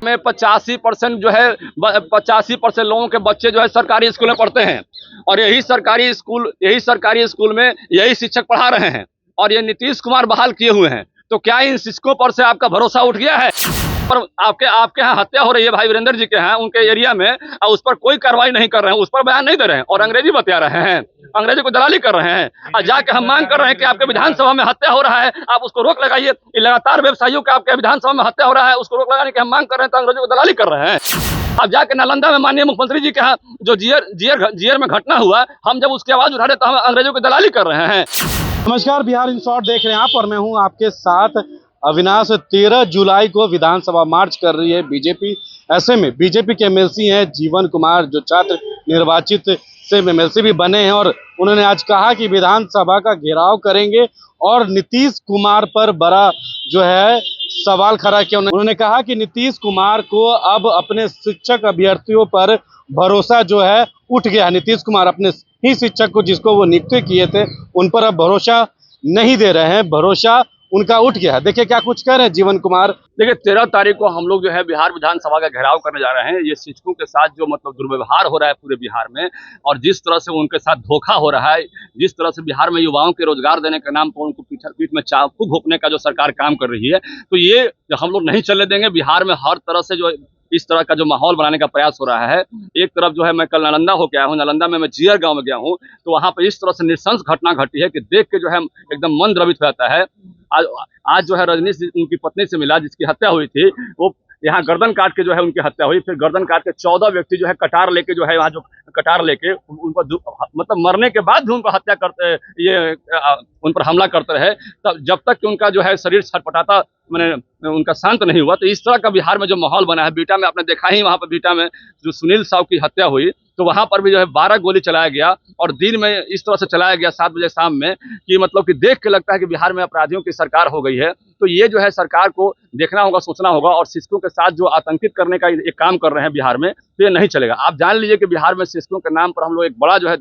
में 85% जो है 85% लोगों के बच्चे जो है सरकारी स्कूल में पढ़ते हैं और यही सरकारी स्कूल में यही शिक्षक पढ़ा रहे हैं और ये नीतीश कुमार बहाल किए हुए हैं। तो क्या इन शिक्षकों पर से आपका भरोसा उठ गया है? पर आपके यहाँ हत्या हो रही है भाई वीरेंद्र जी के यहाँ उनके एरिया में और उस पर कोई कार्रवाई नहीं कर रहे हैं, उस पर बयान नहीं दे रहे हैं और अंग्रेजी बता रहे हैं, अंग्रेजी को दलाली कर रहे हैं। और जाके हम मांग कर रहे हैं कि आपके विधानसभा में हत्या हो रहा है, आप उसको रोक लगाइए। लगातार व्यवसायियों के आपके विधानसभा में हत्या हो रहा है, उसको रोक लगाने की हम मांग कर रहे हैं, तो अंग्रेजी को दलाली कर रहे हैं। अब जाके नालंदा में माननीय मुख्यमंत्री जी के यहाँ जो जीयर में घटना हुआ, हम जब उसकी आवाज उठा रहे तो हम अंग्रेजों की दलाली कर रहे हैं। नमस्कार, बिहार इन शॉर्ट देख रहे हैं आप और मैं हूं आपके साथ अविनाश। 13 जुलाई को विधानसभा मार्च कर रही है बीजेपी। ऐसे में बीजेपी के एमएलसी हैं जीवन कुमार, जो छात्र निर्वाचित से एमएलसी भी बने हैं और उन्होंने आज कहा कि विधानसभा का घेराव करेंगे और नीतीश कुमार पर बड़ा जो है सवाल खड़ा किया। उन्होंने कहा कि नीतीश कुमार को अब अपने शिक्षक अभ्यर्थियों पर भरोसा जो है उठ गया है। नीतीश कुमार अपने ही शिक्षक को जिसको वो नियुक्त किए थे उन पर अब भरोसा नहीं दे रहे हैं, भरोसा उनका उठ गया है। देखिए क्या कुछ कह रहे हैं जीवन कुमार। देखिए 13 तारीख को हम लोग जो है बिहार विधानसभा का घेराव करने जा रहे हैं। ये शिक्षकों के साथ जो मतलब दुर्व्यवहार हो रहा है पूरे बिहार में और जिस तरह से उनके साथ धोखा हो रहा है, जिस तरह से बिहार में युवाओं के रोजगार देने के नाम पर उनको पीठ में चाकू घोंपने का जो सरकार काम कर रही है, तो ये हम लोग नहीं चलने देंगे। बिहार में हर तरह से जो इस तरह का जो माहौल बनाने का प्रयास हो रहा है। एक तरफ जो है मैं कल नालंदा होके आया हूँ, नालंदा में मैं जियर गांव में गया हूँ, तो वहाँ पर इस तरह से नृशंस घटना घटी है कि देख के जो है एकदम मन द्रवित हो जाता है। आज जो है रजनीश उनकी पत्नी से मिला जिसकी हत्या हुई थी, वो यहाँ गर्दन काट के जो है उनकी हत्या हुई। फिर गर्दन काट के 14 व्यक्ति जो है कटार लेके जो है वहाँ जो कटार लेके उनको मतलब मरने के बाद भी उनको हत्या करते, ये उन पर हमला करते रहे, तब जब तक कि उनका जो है शरीर छटपटाता मैंने उनका शांत नहीं हुआ। तो इस तरह का बिहार में जो माहौल बना है, बीटा में आपने देखा ही, वहाँ पर बीटा में जो सुनील साहब की हत्या हुई तो वहाँ पर भी जो है 12 गोली चलाया गया और दिन में इस तरह से चलाया गया 7 बजे शाम में कि मतलब कि देख के लगता है कि बिहार में अपराधियों की सरकार हो गई है। तो ये जो है सरकार को देखना होगा, सोचना होगा और शिक्षकों के साथ जो आतंकित करने का एक काम कर रहे हैं बिहार में, तो ये नहीं चलेगा। आप जान लीजिए कि बिहार में शिक्षकों के नाम पर हम लोग एक बड़ा जो है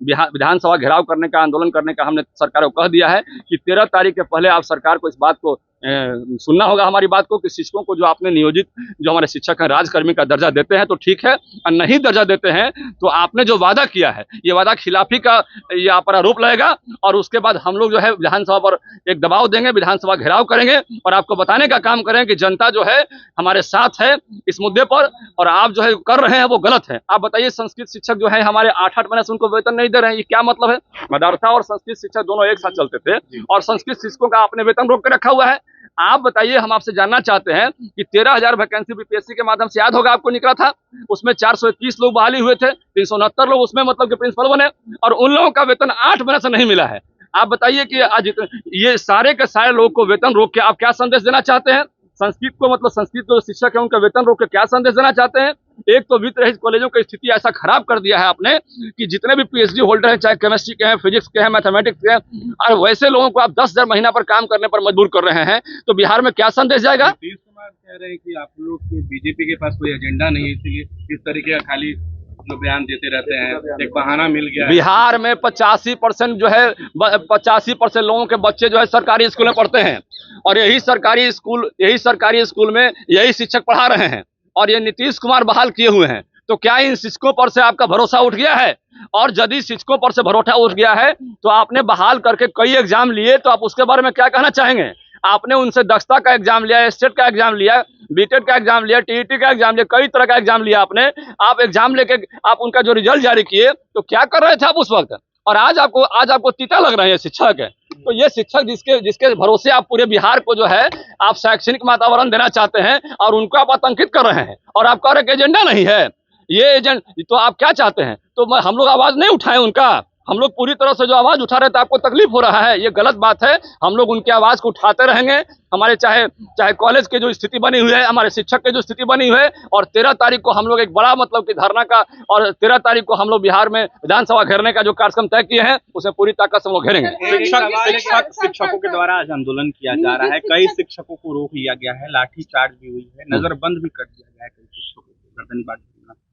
विधानसभा घेराव करने का, आंदोलन करने का हमने सरकार को कह दिया है कि 13 तारीख के पहले आप सरकार को इस बात को सुनना होगा, हमारी बात को, कि शिक्षकों को जो आपने नियोजित जो हमारे शिक्षक हैं राजकर्मी का दर्जा देते हैं तो ठीक है, और नहीं दर्जा देते हैं तो आपने जो वादा किया है ये वादा खिलाफी का ये आप पर आरोप लगेगा और उसके बाद हम लोग जो है विधानसभा पर एक दबाव देंगे, विधानसभा घेराव करेंगे और आपको बताने का काम करेंगे कि जनता जो है हमारे साथ है इस मुद्दे पर और आप जो है कर रहे हैं वो गलत है। आप बताइए, संस्कृत शिक्षक जो है हमारे 8-8 महीने से उनको वेतन नहीं दे रहे हैं, ये क्या मतलब है? मदरसा और संस्कृत शिक्षक दोनों एक साथ चलते थे और संस्कृत शिक्षकों का आपने वेतन रोक के रखा हुआ है। आप बताइए, हम आपसे जानना चाहते हैं कि 13,000 वैकेंसी बीपीएससी के माध्यम से याद होगा आपको निकला था, उसमें 421 लोग बहाली हुए थे, 369 लोग उसमें मतलब कि प्रिंसिपल बने और उन लोगों का वेतन 8 महीने से नहीं मिला है। आप बताइए कि आज ये सारे के सारे लोगों को वेतन रोक के आप क्या संदेश देना चाहते हैं? संस्कृत को मतलब संस्कृत जो शिक्षक है उनका वेतन रोक के क्या संदेश देना चाहते हैं? एक तो वित्त रहित कॉलेजों की स्थिति ऐसा खराब कर दिया है आपने कि जितने भी पीएचडी होल्डर हैं, चाहे केमिस्ट्री के हैं, फिजिक्स के हैं, मैथमेटिक्स के हैं, और वैसे लोगों को आप 10,000 महीना पर काम करने पर मजबूर कर रहे हैं, तो बिहार में क्या संदेश जाएगा? नीतीश कुमार कह रहे हैं कि आप लोग के बीजेपी के पास कोई एजेंडा नहीं है, इसलिए इस तरीके का खाली जो बयान देते रहते हैं, एक बहाना मिल गया। बिहार में 85% जो है 85% लोगों के बच्चे जो है सरकारी स्कूल में पढ़ते हैं और यही सरकारी स्कूल में यही शिक्षक पढ़ा रहे हैं और ये नीतीश कुमार बहाल किए हुए हैं। तो क्या इन शिक्षकों पर से आपका भरोसा उठ गया है? और यदि शिक्षकों पर से भरोसा उठ गया है तो आपने बहाल करके कई एग्जाम लिए, तो आप उसके बारे में क्या कहना चाहेंगे? आपने उनसे दक्षता का एग्जाम लिया, स्टेट का एग्जाम लिया, बीटेड का एग्जाम लिया, टीईटी का एग्जाम लिया, कई तरह का एग्जाम लिया आपने। आप एग्जाम लेके आप उनका जो रिजल्ट जारी किए तो क्या कर रहे थे आप उस वक्त? और आज आपको तीता लग रहे हैं शिक्षक है। तो ये शिक्षक जिसके भरोसे आप पूरे बिहार को जो है आप शैक्षणिक वातावरण देना चाहते हैं और उनको आप आतंकित कर रहे हैं और आप कह रहे हैं कि एजेंडा नहीं है ये एजेंट, तो आप क्या चाहते हैं? तो हम लोग आवाज नहीं उठाए उनका, हम लोग पूरी तरह से जो आवाज उठा रहे थे, आपको तकलीफ हो रहा है, ये गलत बात है। हम लोग उनकी आवाज को उठाते रहेंगे, हमारे चाहे कॉलेज की जो स्थिति बनी हुई है, हमारे शिक्षक की जो स्थिति बनी हुई है, और 13 तारीख को हम लोग एक बड़ा मतलब कि धरना का, और 13 तारीख को हम लोग बिहार में विधानसभा घेरने का जो कार्यक्रम तय किए हैं उसमें पूरी ताकत से हम लोग घेरेंगे। शिक्षकों के द्वारा आज आंदोलन किया जा रहा है, कई शिक्षकों को रोक लिया गया है, लाठी चार्ज भी हुई है, नजरबंद भी कर दिया गया है कई शिक्षकों को। करते नहीं बात।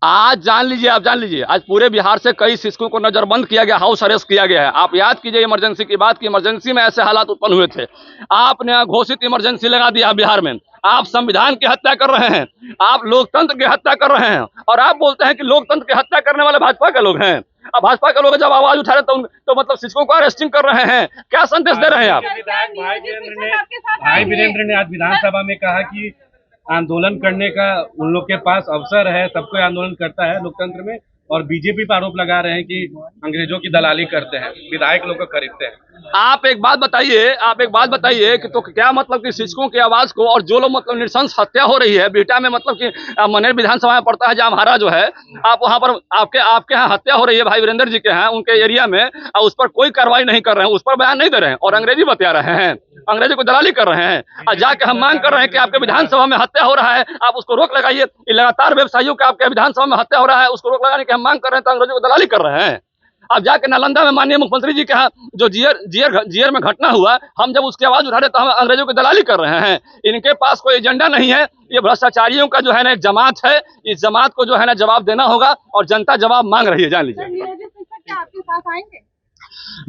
आज जान लीजिए, आप जान लीजिए, आज पूरे बिहार से कई शिक्षकों को नजरबंद किया गया, हाउस अरेस्ट किया गया है। आप याद कीजिए इमरजेंसी की बात, की इमरजेंसी में ऐसे हालात उत्पन्न हुए थे, आपने घोषित इमरजेंसी लगा दिया बिहार में। आप संविधान की हत्या कर रहे हैं, आप लोकतंत्र की हत्या कर रहे हैं, और आप बोलते हैं कि लोकतंत्र की हत्या करने वाले भाजपा के लोग हैं। अब भाजपा के लोग जब आवाज उठा रहे तो मतलब शिक्षकों को अरेस्टिंग कर रहे हैं, क्या संदेश दे रहे हैं आप? भाई वीरेंद्र ने आज विधानसभा में कहा कि आंदोलन करने का उन लोग के पास अवसर है, सब कोई आंदोलन करता है लोकतंत्र में, और बीजेपी पर आरोप लगा रहे हैं कि अंग्रेजों की दलाली करते हैं, विधायक लोग को खरीदते हैं। आप एक बात बताइए कि तो क्या मतलब कि शिक्षकों की आवाज को, और जो लोग मतलब नृशंस हत्या हो रही है बिहटा में, मतलब कि मनेर विधानसभा में पड़ता है जामहारा जो है, आप वहां पर आपके यहाँ हत्या हो रही है भाई वीरेंद्र जी के यहाँ, उनके एरिया में, और उस पर कोई कार्रवाई नहीं कर रहे हैं, उस पर बयान नहीं दे रहे हैं, और अंग्रेजी बता रहे हैं, अंग्रेजी को दलाली कर रहे हैं। और जाके हम मांग कर रहे हैं कि आपके विधानसभा में हत्या हो रहा है, आप उसको रोक लगाइए। लगातार व्यवसायियों का आपके विधानसभा में हत्या हो रहा है, उसको रोक लगाने की हम मांग कर रहे हैं, तो अंग्रेजों को दलाली कर रहे हैं। अब जाके नालंदा में माननीय मुख्यमंत्री जी के यहाँ जो जियर में घटना हुआ, हम जब उसकी आवाज उठा रहे तो हम अंग्रेजों की दलाली कर रहे हैं। इनके पास कोई एजेंडा नहीं है, ये भ्रष्टाचारियों का जो है ना एक जमात है, इस जमात को जो है ना जवाब देना होगा, और जनता जवाब मांग रही है, जान लीजिए। क्या आपके साथ आएंगे?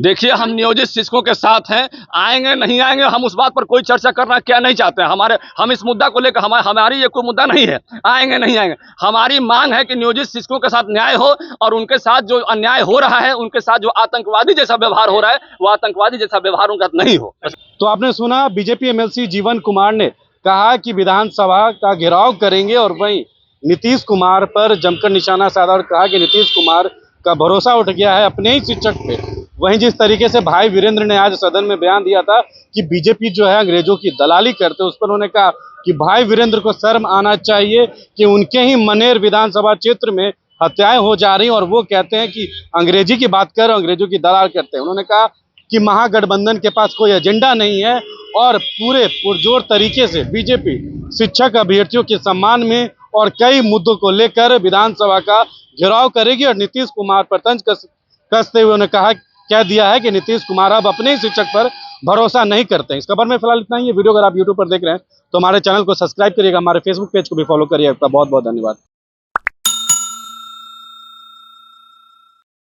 देखिए, हम नियोजित शिक्षकों के साथ हैं, आएंगे नहीं आएंगे हम उस बात पर कोई चर्चा करना क्या नहीं चाहते हैं। हम इस मुद्दा को लेकर हमारी ये कोई मुद्दा नहीं है, आएंगे नहीं आएंगे। हमारी मांग है कि नियोजित शिक्षकों के साथ न्याय हो, और उनके साथ जो अन्याय हो रहा है, उनके साथ जो आतंकवादी जैसा व्यवहार हो रहा है, वो आतंकवादी जैसा व्यवहार उनका नहीं हो। तो आपने सुना, बीजेपी एमएलसी जीवन कुमार ने कहा कि विधानसभा का घेराव करेंगे, और वहीं नीतीश कुमार पर जमकर निशाना साधा और कहा कि नीतीश कुमार का भरोसा उठ गया है अपने ही शिक्षक पे। वहीं जिस तरीके से भाई वीरेंद्र ने आज सदन में बयान दिया था कि बीजेपी जो है अंग्रेजों की दलाली करते, उस पर उन्होंने कहा कि भाई वीरेंद्र को शर्म आना चाहिए कि उनके ही मनेर विधानसभा क्षेत्र में हत्याएं हो जा रही हैं, और वो कहते हैं कि अंग्रेजी की बात कर, अंग्रेजों की दलाल करते हैं। उन्होंने कहा कि महागठबंधन के पास कोई एजेंडा नहीं है, और पूरे पुरजोर तरीके से बीजेपी शिक्षक अभ्यर्थियों के सम्मान में और कई मुद्दों को लेकर विधानसभा का घेराव करेगी। और नीतीश कुमार पर तंज कसते हुए उन्होंने कह दिया है कि नीतीश कुमार अब अपने ही शिक्षक पर भरोसा नहीं करते हैं। इस खबर में फिलहाल इतना ही है। वीडियो अगर आप यूट्यूब पर देख रहे हैं तो हमारे चैनल को सब्सक्राइब करिएगा, हमारे फेसबुक पेज को भी फॉलो करिएगा। आपका बहुत बहुत धन्यवाद।